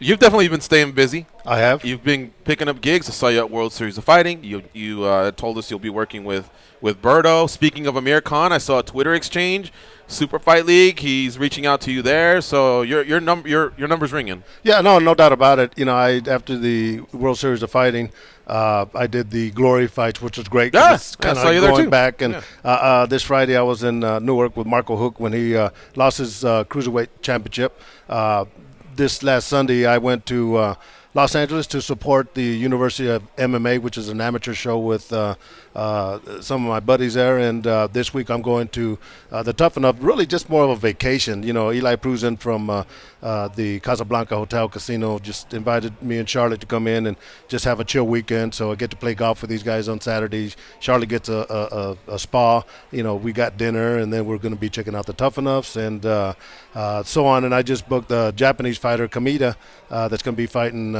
You've definitely been staying busy. I have. You've been picking up gigs. I saw you at World Series of Fighting. You told us you'll be working with Berto. Speaking of Amir Khan, I saw a Twitter exchange. Super Fight League. He's reaching out to you there. So your number's ringing. Yeah, no doubt about it. I after the World Series of Fighting, I did the Glory fights, which was great. Yeah, It's kind I saw you of there going too. back. And Yeah. this Friday, I was in Newark with Marco Hook when he lost his cruiserweight championship. This last Sunday, I went to Los Angeles to support the University of MMA, which is an amateur show with some of my buddies there. And this week I'm going to the Tough Enough, really just more of a vacation. Eli Prusen from the Casablanca Hotel Casino just invited me and Charlotte to come in and just have a chill weekend. So I get to play golf with these guys on Saturdays. Charlotte gets a spa. We got dinner, and then we're going to be checking out the Tough Enoughs and so on. And I just booked a Japanese fighter, Kamita, that's going to be fighting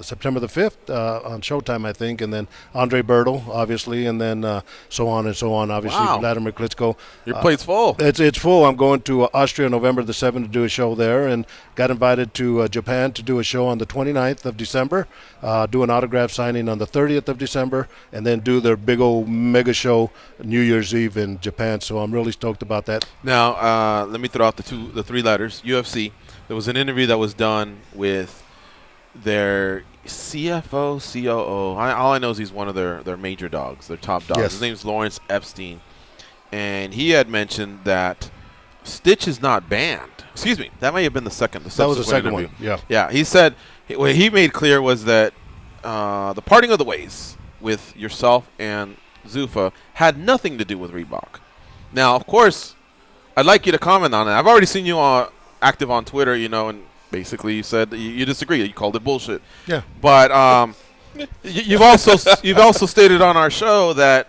September the 5th on Showtime, I think, and then Andre Bertel, obviously, and then so on and so on, obviously. Wow. Vladimir Klitschko. Your plate's full. It's full. I'm going to Austria November the 7th to do a show there, and got invited to Japan to do a show on the 29th of December, do an autograph signing on the 30th of December, and then do their big old mega show New Year's Eve in Japan. So I'm really stoked about that. Now, let me throw out the three letters, UFC. There was an interview that was done with their CFO, COO. All I know is he's one of their major dogs, their top dogs. Yes. His name's Lawrence Epstein. And he had mentioned that Stitch is not banned. Excuse me. That may have been the second. That was the second interview. one, yeah. Yeah, he said what he made clear was that the parting of the ways with yourself and Zuffa had nothing to do with Reebok. Now, of course, I'd like you to comment on it. I've already seen you active on Twitter, and basically you said that you disagree. You called it bullshit. Yeah. But you've also stated on our show that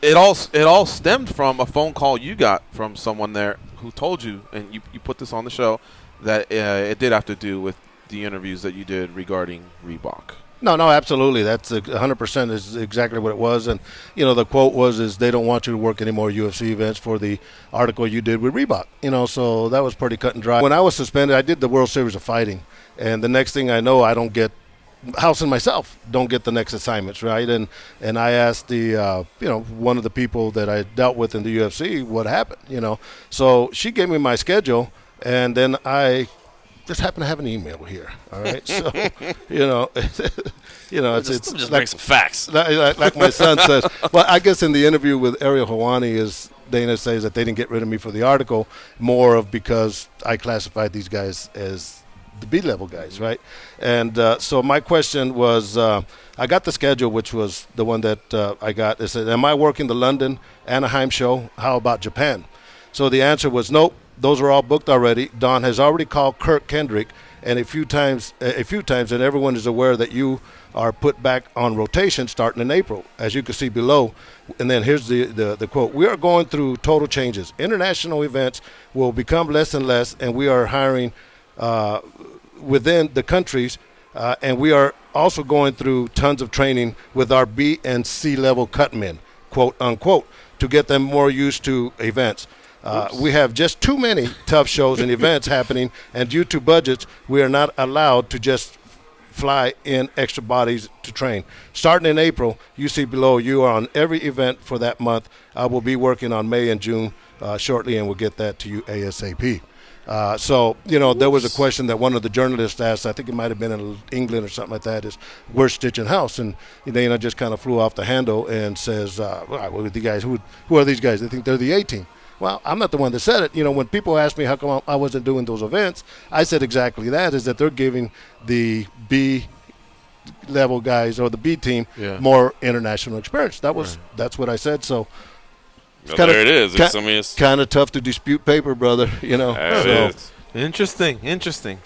it all stemmed from a phone call you got from someone there who told you, and you put this on the show, that it did have to do with the interviews that you did regarding Reebok. No, absolutely. That's 100% is exactly what it was. And, the quote is they don't want you to work any more UFC events for the article you did with Reebok. So that was pretty cut and dry. When I was suspended, I did the World Series of Fighting. And the next thing I know, I don't get House and myself don't get the next assignments, right? And I asked the one of the people that I dealt with in the UFC what happened, So she gave me my schedule, and then I just happen to have an email here. All right, so it's just like, bring some facts. Like my son says. Well, I guess in the interview with Ariel Helwani is Dana says that they didn't get rid of me for the article, more of because I classified these guys as the B-level guys, right? And so my question was, I got the schedule, which was the one that I got. It said, am I working the London, Anaheim show? How about Japan? So the answer was nope. Those are all booked already. Don has already called Kirk Kendrick, and a few times, and everyone is aware that you are put back on rotation starting in April, as you can see below. And then here's the quote. We are going through total changes. International events will become less and less, and we are hiring within the countries, and we are also going through tons of training with our B and C level cutmen, quote unquote, to get them more used to events. We have just too many tough shows and events happening, and due to budgets, we are not allowed to just fly in extra bodies to train. Starting in April, you see below, you are on every event for that month. I will be working on May and June shortly, and we'll get that to you ASAP. So, there was a question that one of the journalists asked, I think it might have been in England or something like that, is where's Stitch and House? And Dana just kind of flew off the handle and says, well, the guys, who are these guys? They think they're the A-team. Well, I'm not the one that said it. When people ask me how come I wasn't doing those events, I said exactly that, is that they're giving the B-level guys or the B team more international experience. That's what I said. So There it is. Kind of tough to dispute paper, brother. It is. Interesting.